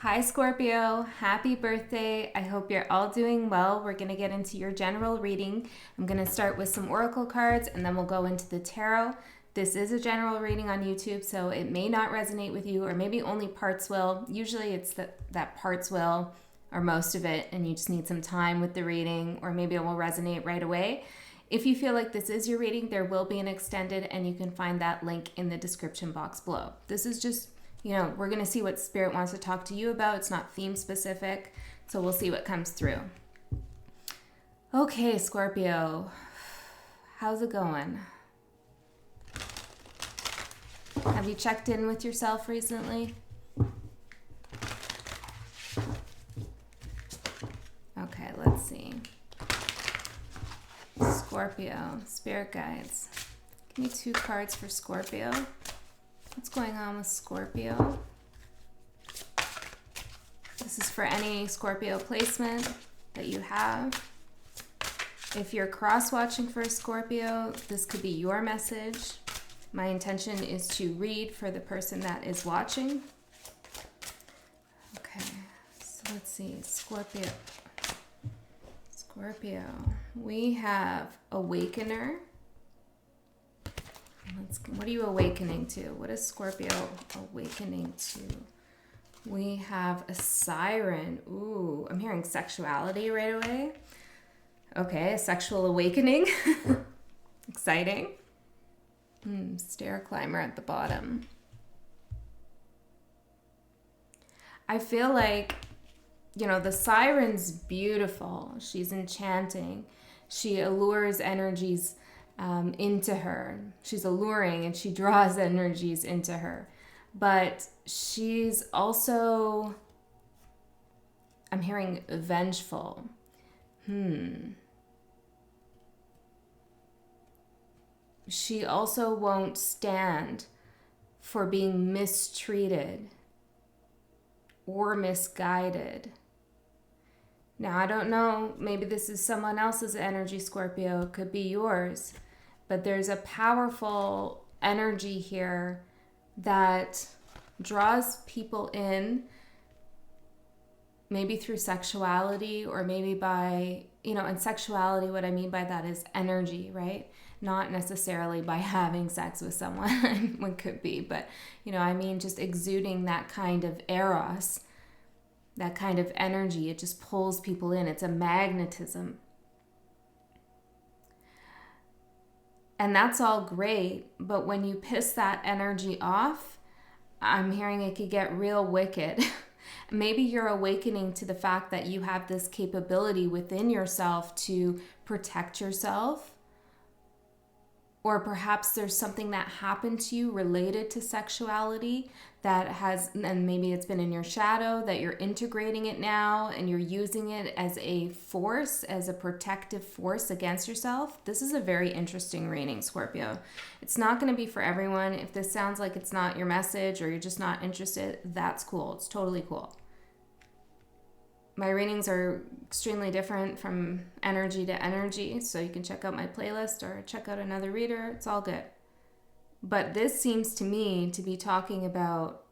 Hi Scorpio, happy birthday. I hope you're all doing well. We're going to get into your general reading. I'm going to start with some oracle cards and then we'll go into the tarot. This is a general reading on YouTube, so it may not resonate with you, or maybe only parts will. Usually it's that parts will, or most of it, and you just need some time with the reading, or maybe it will resonate right away. If you feel like this is your reading, there will be an extended, and you can find that link in the description box below. This is just, we're going to see what Spirit wants to talk to you about. It's not theme specific, so we'll see what comes through. Okay, Scorpio, how's it going? Have you checked in with yourself recently? Okay, let's see. Scorpio, Spirit Guides. Give me 2 cards for Scorpio. What's going on with Scorpio? This is for any Scorpio placement that you have. If you're cross-watching for a Scorpio, this could be your message. My intention is to read for the person that is watching. Okay, so let's see. Scorpio. We have Awakener. What are you awakening to? What is Scorpio awakening to? We have a Siren. Ooh, I'm hearing sexuality right away. Okay, a sexual awakening. Exciting. Stair climber at the bottom. I feel like, the siren's beautiful. She's enchanting. She allures energies into her. She's alluring and she draws energies into her. But she's also, I'm hearing vengeful. She also won't stand for being mistreated or misguided. Now, I don't know, maybe this is someone else's energy, Scorpio. It could be yours. But there's a powerful energy here that draws people in, maybe through sexuality, or maybe by, and sexuality, what I mean by that is energy, right? Not necessarily by having sex with someone, one could be, but, I mean just exuding that kind of eros, that kind of energy. It just pulls people in. It's a magnetism. And that's all great, but when you piss that energy off, I'm hearing it could get real wicked. Maybe you're awakening to the fact that you have this capability within yourself to protect yourself. Or perhaps there's something that happened to you related to sexuality that has, and maybe it's been in your shadow, that you're integrating it now and you're using it as a force, as a protective force against yourself. This is a very interesting reading, Scorpio. It's not going to be for everyone. If this sounds like it's not your message or you're just not interested, that's cool. It's totally cool. My readings are extremely different from energy to energy, so you can check out my playlist or check out another reader. It's all good. But this seems to me to be talking about,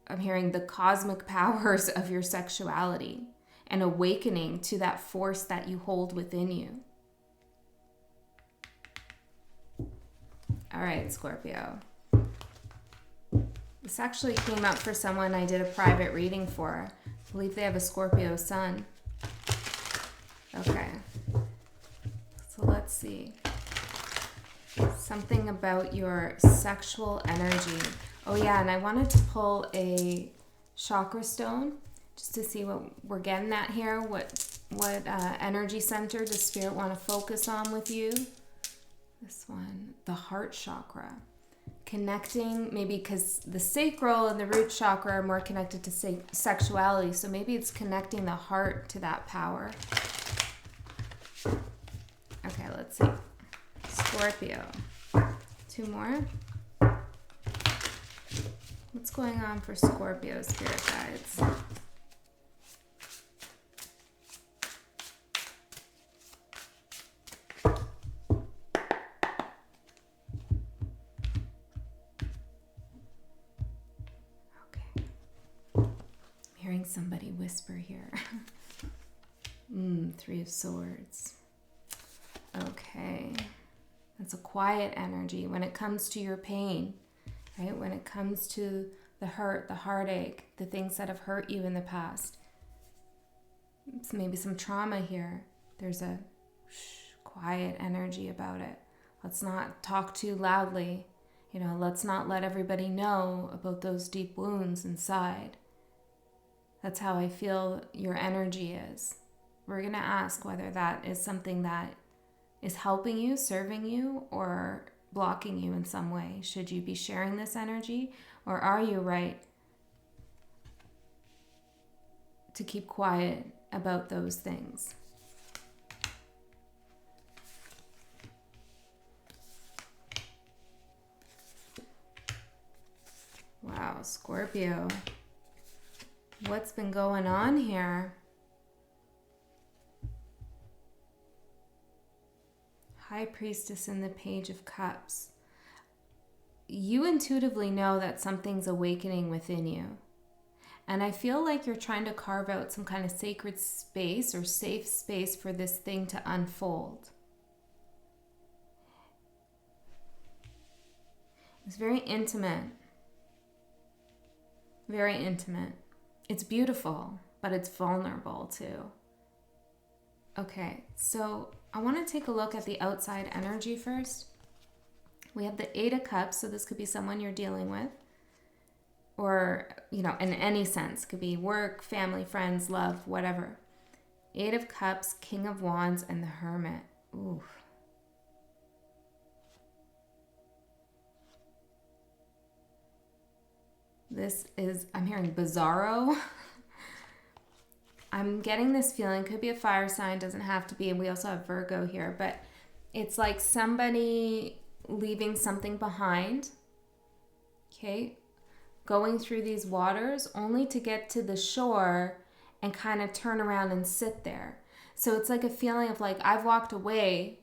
I'm hearing the cosmic powers of your sexuality and awakening to that force that you hold within you. All right, Scorpio. This actually came up for someone I did a private reading for. I believe they have a Scorpio sun. Okay. So let's see. Something about your sexual energy. Oh yeah, and I wanted to pull a chakra stone just to see what we're getting at here. What energy center does Spirit want to focus on with you? This one, the heart chakra. Connecting, maybe because the sacral and the root chakra are more connected to sexuality, so maybe it's connecting the heart to that power. Okay, let's see. Scorpio. 2 more. What's going on for Scorpio, Spirit Guides? hearing somebody whisper here. Three of Swords. Okay. That's a quiet energy when it comes to your pain, right? When it comes to the hurt, the heartache, the things that have hurt you in the past. It's maybe some trauma here. There's a quiet energy about it. Let's not talk too loudly. Let's not let everybody know about those deep wounds inside. That's how I feel your energy is. We're going to ask whether that is something that is helping you, serving you, or blocking you in some way. Should you be sharing this energy, or are you right to keep quiet about those things? Wow, Scorpio. What's been going on here? High Priestess and the Page of Cups. You intuitively know that something's awakening within you. And I feel like you're trying to carve out some kind of sacred space or safe space for this thing to unfold. It's very intimate. Very intimate. It's beautiful, but it's vulnerable too. Okay, so I want to take a look at the outside energy first. We have the Eight of Cups, so this could be someone you're dealing with. Or, in any sense. Could be work, family, friends, love, whatever. Eight of Cups, King of Wands, and the Hermit. Ooh. This is, I'm hearing bizarro. I'm getting this feeling, could be a fire sign, doesn't have to be, and we also have Virgo here, but it's like somebody leaving something behind, okay, going through these waters only to get to the shore and kind of turn around and sit there. So it's like a feeling of like, I've walked away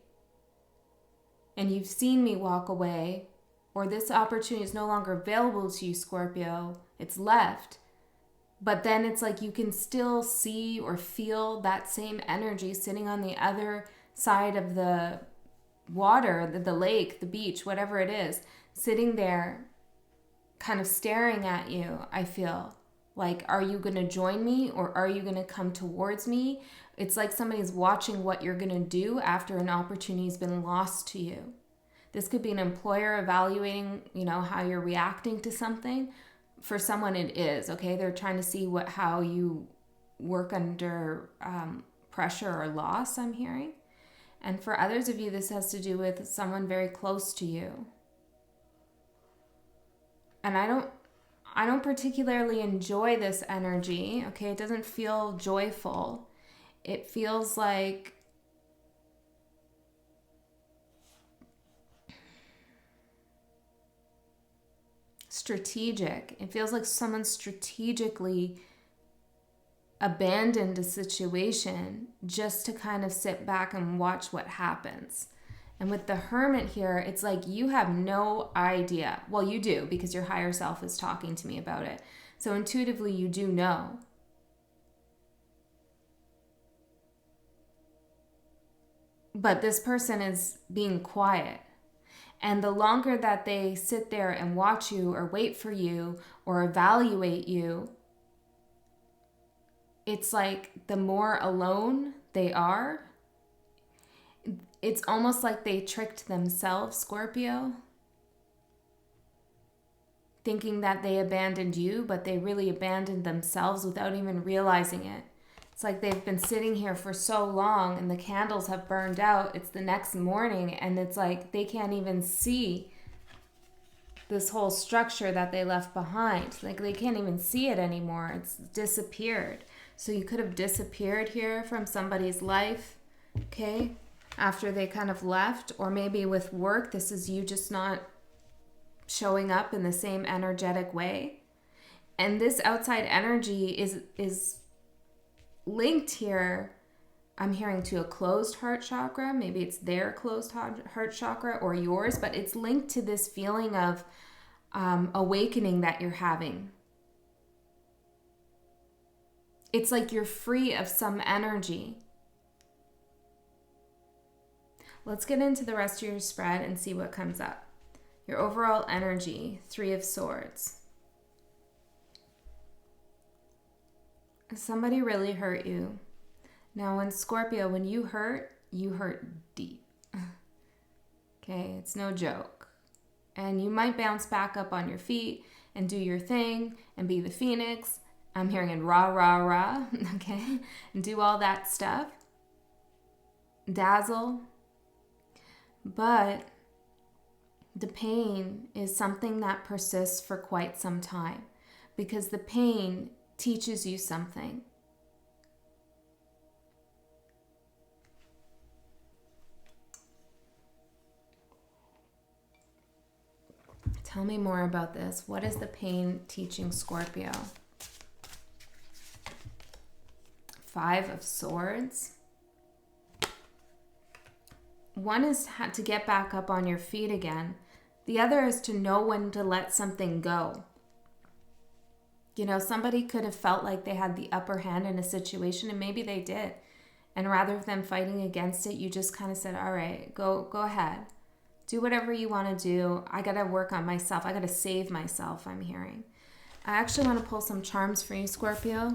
and you've seen me walk away, or this opportunity is no longer available to you, Scorpio, it's left. But then it's like you can still see or feel that same energy sitting on the other side of the water, the lake, the beach, whatever it is, sitting there kind of staring at you, I feel. Like, are you going to join me or are you going to come towards me? It's like somebody's watching what you're going to do after an opportunity's been lost to you. This could be an employer evaluating, how you're reacting to something. For someone it is, okay? They're trying to see how you work under pressure or loss, I'm hearing. And for others of you, this has to do with someone very close to you. And I don't particularly enjoy this energy, okay? It doesn't feel joyful. It feels like strategic. It feels like someone strategically abandoned a situation just to kind of sit back and watch what happens. And with the Hermit here, it's like you have no idea. Well, you do, because your higher self is talking to me about it. So intuitively, you do know. But this person is being quiet. And the longer that they sit there and watch you or wait for you or evaluate you, it's like the more alone they are, it's almost like they tricked themselves, Scorpio, thinking that they abandoned you, but they really abandoned themselves without even realizing it. It's like they've been sitting here for so long and the candles have burned out. It's the next morning and it's like they can't even see this whole structure that they left behind. Like they can't even see it anymore. It's disappeared. So you could have disappeared here from somebody's life, okay, after they kind of left. Or maybe with work, this is you just not showing up in the same energetic way. And this outside energy is linked here, I'm hearing, to a closed heart chakra. Maybe it's their closed heart chakra or yours, but it's linked to this feeling of awakening that you're having. It's like you're free of some energy. Let's get into the rest of your spread and see what comes up. Your overall energy, 3 of Swords. Somebody really hurt you. Now, in Scorpio, when you hurt deep. Okay, it's no joke. And you might bounce back up on your feet and do your thing and be the phoenix. I'm hearing in rah, rah, rah, okay? And do all that stuff. Dazzle. But the pain is something that persists for quite some time because the pain teaches you something. Tell me more about this. What is the pain teaching Scorpio? 5 of Swords. One is to get back up on your feet again. The other is to know when to let something go. You know, somebody could have felt like they had the upper hand in a situation, and maybe they did. And rather than fighting against it, you just kind of said, all right, go ahead. Do whatever you want to do. I got to work on myself. I got to save myself, I'm hearing. I actually want to pull some charms for you, Scorpio.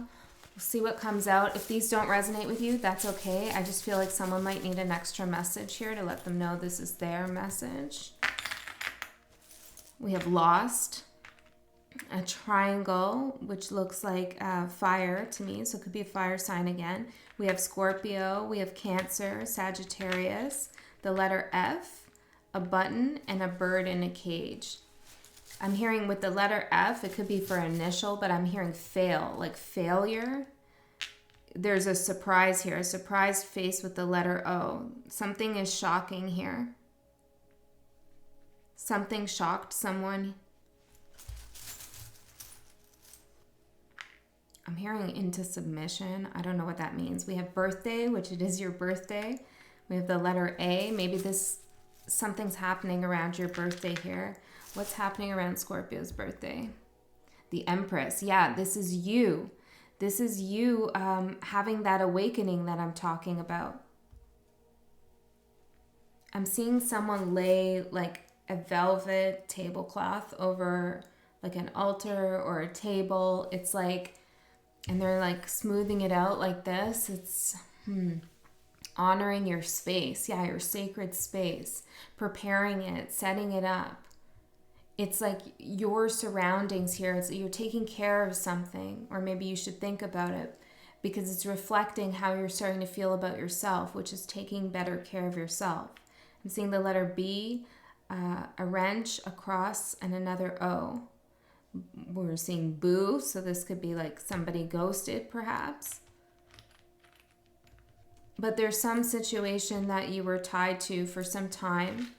We'll see what comes out. If these don't resonate with you, that's okay. I just feel like someone might need an extra message here to let them know this is their message. We have Lost, a triangle, which looks like fire to me, so it could be a fire sign again. We have Scorpio, we have Cancer, Sagittarius, the letter F, a button, and a bird in a cage. I'm hearing with the letter F, it could be for initial, but I'm hearing fail, like failure. There's a surprise here, a surprised face with the letter O. Something is shocking here. Something shocked someone. I'm hearing into submission. I don't know what that means. We have birthday, which it is your birthday. We have the letter A. Maybe something's happening around your birthday here. What's happening around Scorpio's birthday? The Empress. Yeah, this is you. This is you having that awakening that I'm talking about. I'm seeing someone lay like a velvet tablecloth over like an altar or a table. It's like, and they're like smoothing it out like this. It's honoring your space. Yeah, your sacred space. Preparing it, setting it up. It's like your surroundings here. You're taking care of something, or maybe you should think about it because it's reflecting how you're starting to feel about yourself, which is taking better care of yourself. I'm seeing the letter B, a wrench, a cross, and another O. We're seeing boo, so this could be like somebody ghosted perhaps. But there's some situation that you were tied to for some time.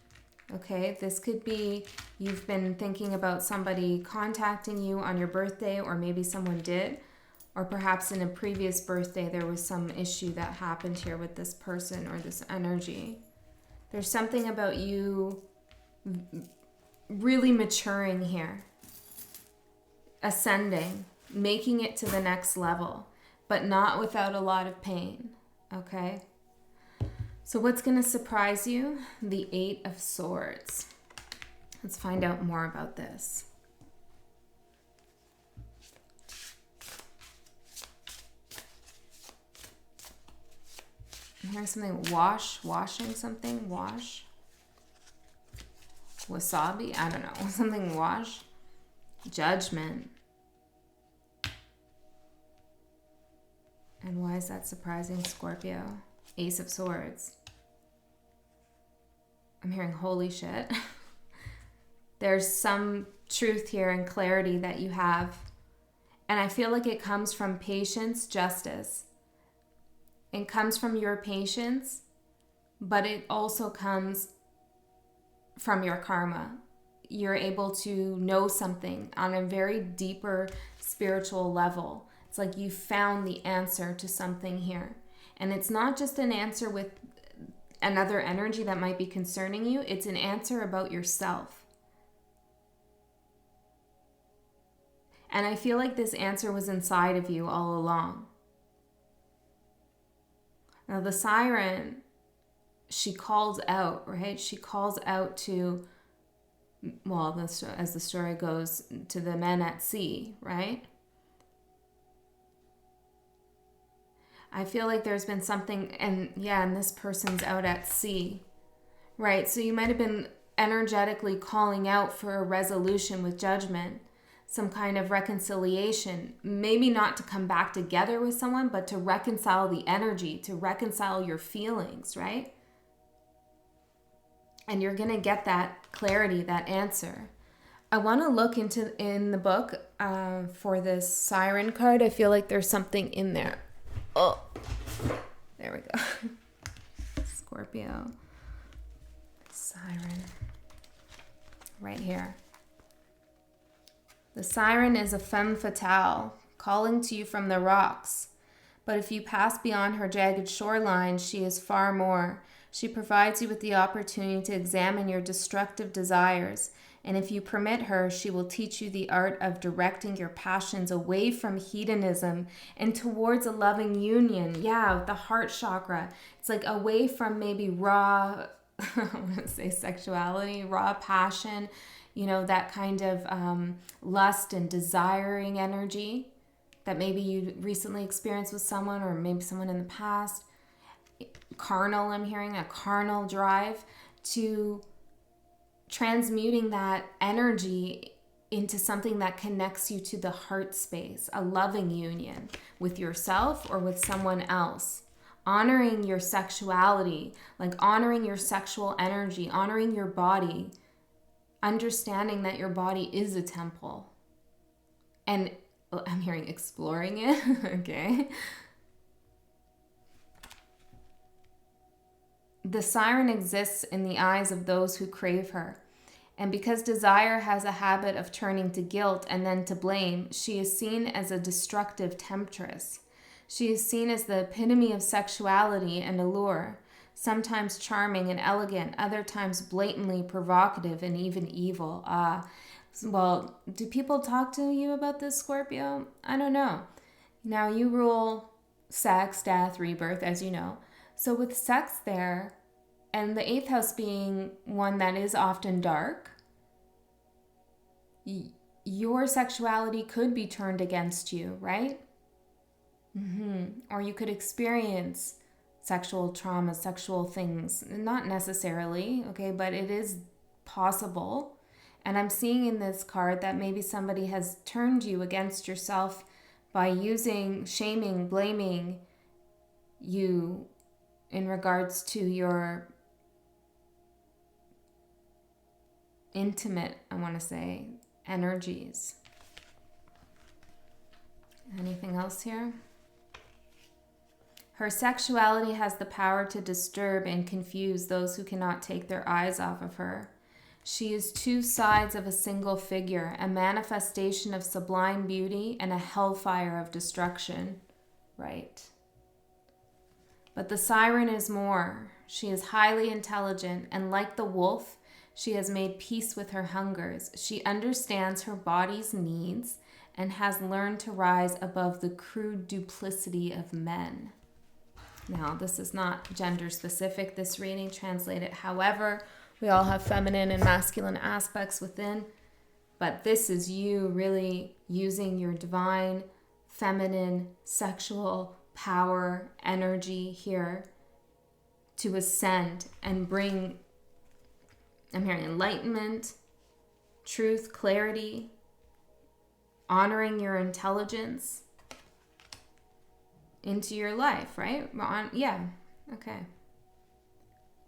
Okay, this could be you've been thinking about somebody contacting you on your birthday, or maybe someone did, or perhaps in a previous birthday there was some issue that happened here with this person or this energy. There's something about you really maturing here, ascending, making it to the next level, but not without a lot of pain, okay? So what's going to surprise you? The 8 of Swords. Let's find out more about this. I'm hearing something washing something, wash. Wasabi, I don't know, something wash. Judgment. And why is that surprising, Scorpio? Ace of Swords. I'm hearing holy shit. There's some truth here and clarity that you have. And I feel like it comes from patience, justice. It comes from your patience, but it also comes from your karma. You're able to know something on a very deeper spiritual level. It's like you found the answer to something here. And it's not just an answer with another energy that might be concerning you. It's an answer about yourself. And I feel like this answer was inside of you all along. Now the siren, she calls out, right? She calls out to, well, as the story goes, to the men at sea, right? I feel like there's been something, and this person's out at sea, right? So you might have been energetically calling out for a resolution with judgment, some kind of reconciliation, maybe not to come back together with someone, but to reconcile the energy, to reconcile your feelings, right? And you're going to get that clarity, that answer. I want to look in the book for this siren card. I feel like there's something in there. Oh, there we go. Scorpio. Siren. Right here. The siren is a femme fatale, calling to you from the rocks. But if you pass beyond her jagged shoreline, she is far more. She provides you with the opportunity to examine your destructive desires. And if you permit her, she will teach you the art of directing your passions away from hedonism and towards a loving union. Yeah, the heart chakra. It's like away from maybe raw, I want to say sexuality, raw passion, that kind of lust and desiring energy that maybe you recently experienced with someone or maybe someone in the past. Carnal, I'm hearing a carnal drive, to transmuting that energy into something that connects you to the heart space, a loving union with yourself or with someone else. Honoring your sexuality, like honoring your sexual energy, honoring your body, understanding that your body is a temple. And I'm hearing exploring it, okay? The siren exists in the eyes of those who crave her. And because desire has a habit of turning to guilt and then to blame, she is seen as a destructive temptress. She is seen as the epitome of sexuality and allure, sometimes charming and elegant, other times blatantly provocative and even evil. Well, do people talk to you about this, Scorpio? I don't know. Now, you rule sex, death, rebirth, as you know. So with sex there, and the 8th house being one that is often dark, your sexuality could be turned against you, right? Or you could experience sexual trauma, sexual things. Not necessarily, okay, but it is possible. And I'm seeing in this card that maybe somebody has turned you against yourself by using, shaming, blaming you in regards to your intimate, I want to say, energies. Anything else here? Her sexuality has the power to disturb and confuse those who cannot take their eyes off of her. She is two sides of a single figure, a manifestation of sublime beauty and a hellfire of destruction. Right. But the siren is more. She is highly intelligent, and like the wolf, she has made peace with her hungers. She understands her body's needs and has learned to rise above the crude duplicity of men. Now, this is not gender specific, this reading, translated however. We all have feminine and masculine aspects within, but this is you really using your divine, feminine, sexual power, energy here to ascend and bring, I'm hearing enlightenment, truth, clarity, honoring your intelligence into your life, right? Okay.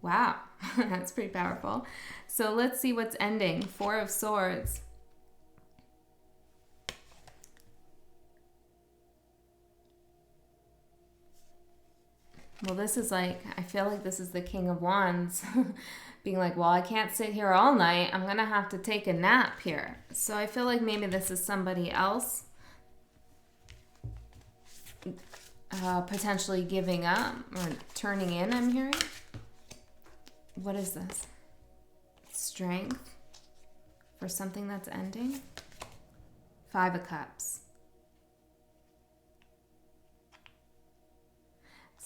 Wow, that's pretty powerful. So let's see what's ending. 4 of Swords. Well, this is like, I feel like this is the King of Wands being like, well, I can't sit here all night. I'm going to have to take a nap here. So I feel like maybe this is somebody else potentially giving up or turning in, I'm hearing. What is this? Strength for something that's ending. 5 of Cups.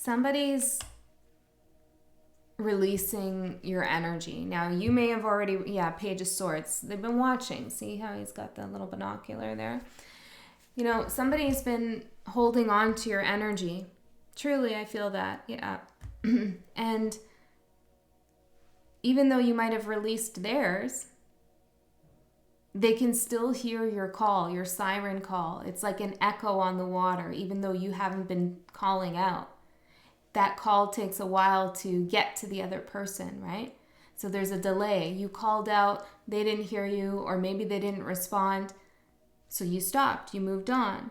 somebody's releasing your energy. Now, you may have already, Page of Swords. They've been watching. See how he's got the little binocular there? You know, somebody's been holding on to your energy. Truly, I feel that. Yeah. And even though you might have released theirs, they can still hear your call, your siren call. It's like an echo on the water, even though you haven't been calling out. That call takes a while to get to the other person, right? So there's a delay. You called out, they didn't hear you, or maybe they didn't respond. So you stopped, you moved on.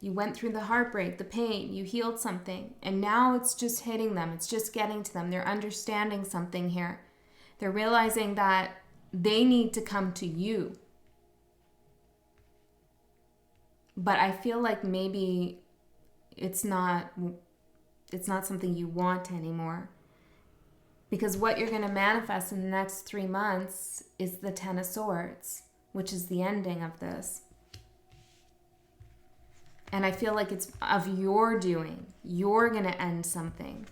You went through the heartbreak, the pain, you healed something. And now it's just hitting them. It's just getting to them. They're understanding something here. They're realizing that they need to come to you. But I feel like maybe it's not something you want anymore. Because what you're going to manifest in the next 3 months is the Ten of Swords, which is the ending of this. And I feel like it's of your doing. You're going to end something.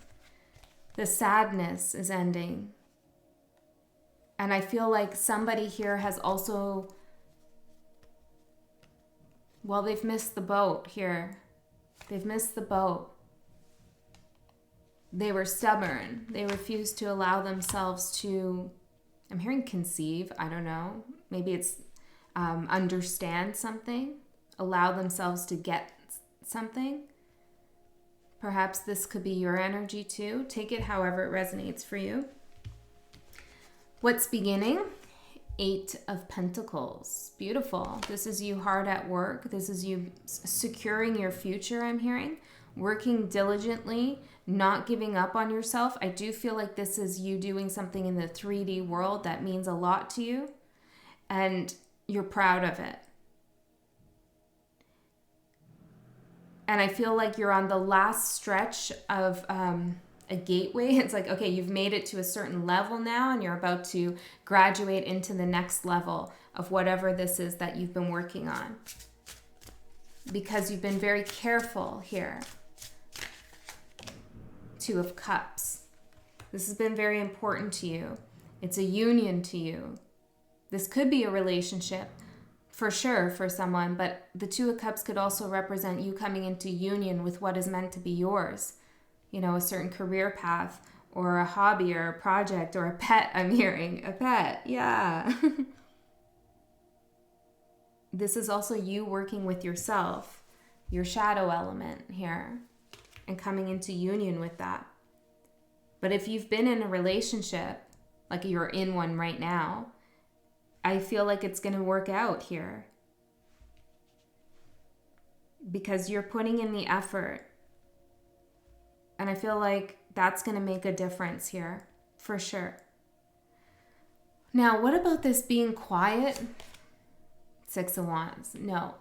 The sadness is ending. And I feel like somebody here has also, well, they've missed the boat here. They've missed the boat. They were stubborn. They refused to allow themselves to, I'm hearing conceive, I don't know. Maybe it's understand something, allow themselves to get something. Perhaps this could be your energy too. Take it however it resonates for you. What's beginning? 8 of Pentacles. Beautiful. This is you hard at work. This is you securing your future, I'm hearing. Working diligently, not giving up on yourself. I do feel like this is you doing something in the 3D world that means a lot to you. And you're proud of it. And I feel like you're on the last stretch of a gateway. It's like, okay, you've made it to a certain level now and you're about to graduate into the next level of whatever this is that you've been working on. Because you've been very careful here. 2 of Cups. This has been very important to you. It's a union to you. This could be a relationship. For sure, for someone, but the 2 of Cups could also represent you coming into union with what is meant to be yours. You know, a certain career path or a hobby or a project or a pet, I'm hearing. A pet, yeah. This is also you working with yourself, your shadow element here, and coming into union with that. But if you've been in a relationship, like you're in one right now, I feel like it's going to work out here. Because you're putting in the effort. And I feel like that's going to make a difference here, for sure. Now, what about this being quiet? 6 of Wands. No,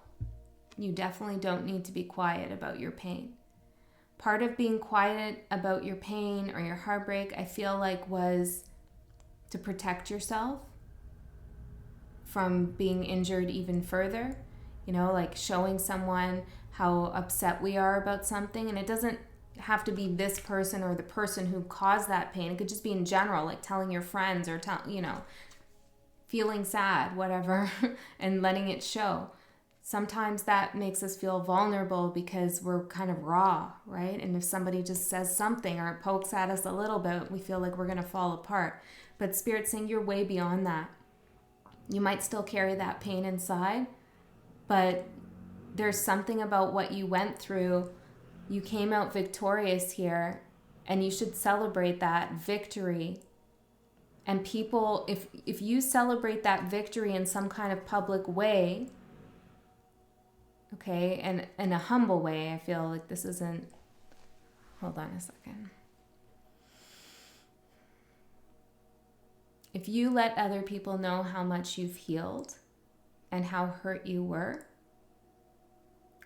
you definitely don't need to be quiet about your pain. Part of being quiet about your pain or your heartbreak, I feel like, was to protect yourself from being injured even further. You know, like showing someone how upset we are about something. And it doesn't have to be this person or the person who caused that pain. It could just be in general, like telling your friends or feeling sad, whatever, and letting it show. Sometimes that makes us feel vulnerable because we're kind of raw, right? And if somebody just says something or it pokes at us a little bit, we feel like we're going to fall apart. But Spirit's saying you're way beyond that. You might still carry that pain inside, but there's something about what you went through. You came out victorious here, and you should celebrate that victory. And people, if you celebrate that victory in some kind of public way, okay, and in a humble way, I feel like this isn't, hold on a second. If you let other people know how much you've healed and how hurt you were,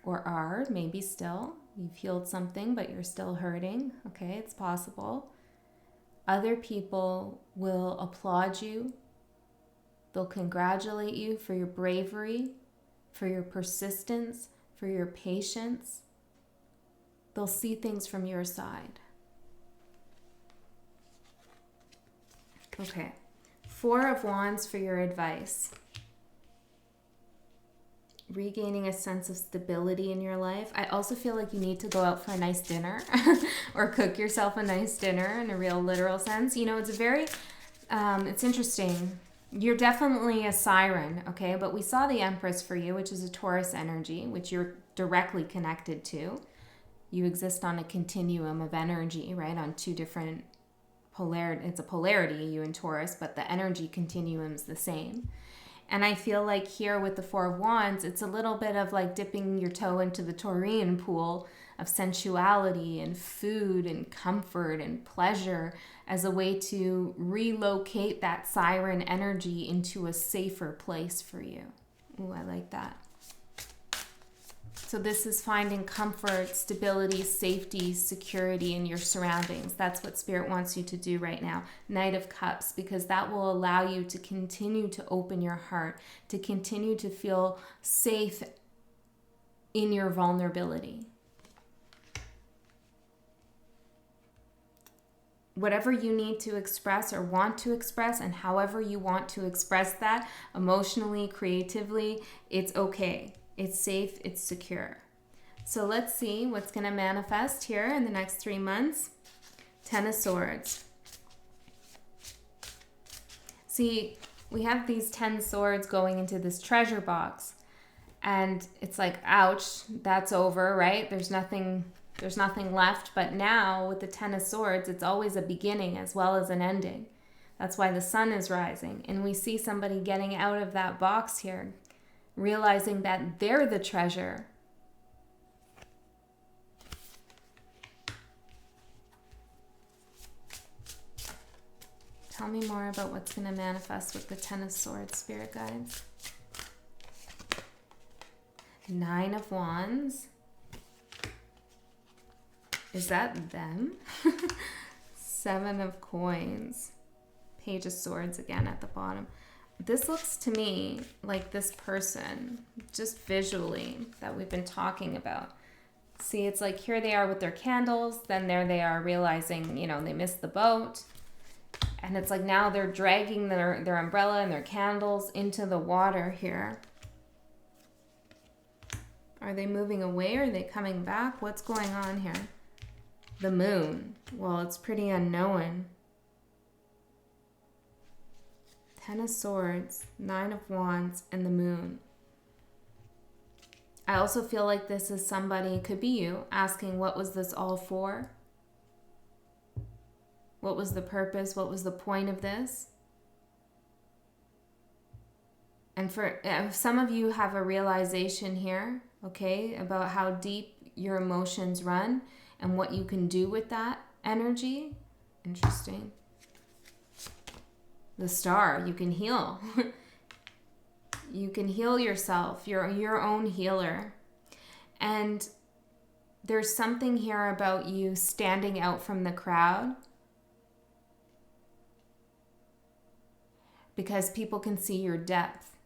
or are, maybe still, you've healed something, but you're still hurting, okay, it's possible. Other people will applaud you. They'll congratulate you for your bravery, for your persistence, for your patience. they'll see things from your side. Okay. 4 of Wands for your advice. Regaining a sense of stability in your life. I also feel like you need to go out for a nice dinner or cook yourself a nice dinner in a real literal sense. You know, it's very, it's interesting. You're definitely a siren, okay? But we saw the Empress for you, which is a Taurus energy, which you're directly connected to. You exist on a continuum of energy, right? On 2 different polarity. It's a polarity, you and Taurus, but the energy continuum's the same. And I feel like here with the 4 of Wands, it's a little bit of like dipping your toe into the Taurian pool of sensuality and food and comfort and pleasure as a way to relocate that siren energy into a safer place for you. Ooh, I like that. So this is finding comfort, stability, safety, security in your surroundings. That's what Spirit wants you to do right now. Knight of Cups, because that will allow you to continue to open your heart, to continue to feel safe in your vulnerability. Whatever you need to express or want to express, and however you want to express that, emotionally, creatively, it's okay. It's safe, it's secure. So let's see what's going to manifest here in the next 3 months. 10 of Swords. See, we have these 10 swords going into this treasure box. And it's like, ouch, that's over, right? There's nothing left. But now with the 10 of Swords, it's always a beginning as well as an ending. That's why the sun is rising. And we see somebody getting out of that box here, realizing that they're the treasure. Tell me more about what's going to manifest with the 10 of Swords, Spirit Guides. 9 of Wands. Is that them? 7 of Coins. Page of Swords again at the bottom. This looks to me like this person, just visually, that we've been talking about. See, it's like here they are with their candles, then there they are realizing, you know, they missed the boat. And it's like now they're dragging their umbrella and their candles into the water here. Are they moving away? Are they coming back? What's going on here? The moon. Well, it's pretty unknown. 10 of Swords, 9 of Wands, and the moon. I also feel like this is somebody, could be you, asking what was this all for? What was the purpose? What was the point of this? And for some of you have a realization here, okay, about how deep your emotions run and what you can do with that energy. Interesting. The Star, you can heal. You can heal yourself. You're your own healer. And there's something here about you standing out from the crowd, because people can see your depth.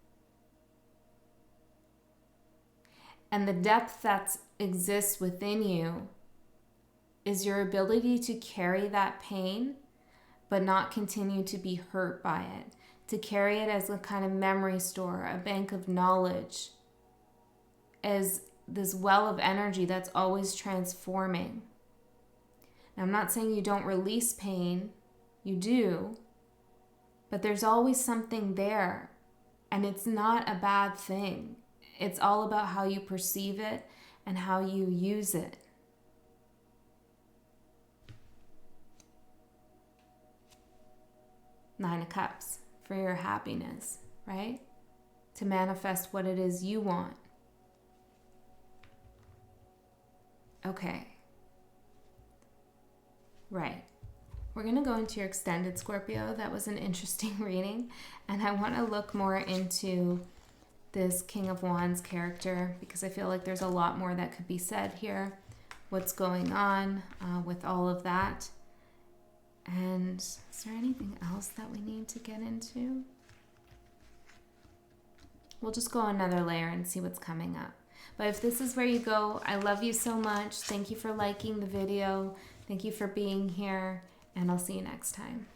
And the depth that exists within you is your ability to carry that pain but not continue to be hurt by it, to carry it as a kind of memory store, a bank of knowledge, as this well of energy that's always transforming. Now, I'm not saying you don't release pain, you do, but there's always something there, and it's not a bad thing. It's all about how you perceive it and how you use it. Nine of Cups for your happiness, right? To manifest what it is you want. Okay. Right. We're going to go into your extended Scorpio. That was an interesting reading. And I want to look more into this King of Wands character because I feel like there's a lot more that could be said here. What's going on with all of that? And is there anything else that we need to get into? We'll just go another layer and see what's coming up. But if this is where you go, I love you so much. Thank you for liking the video. Thank you for being here, and I'll see you next time.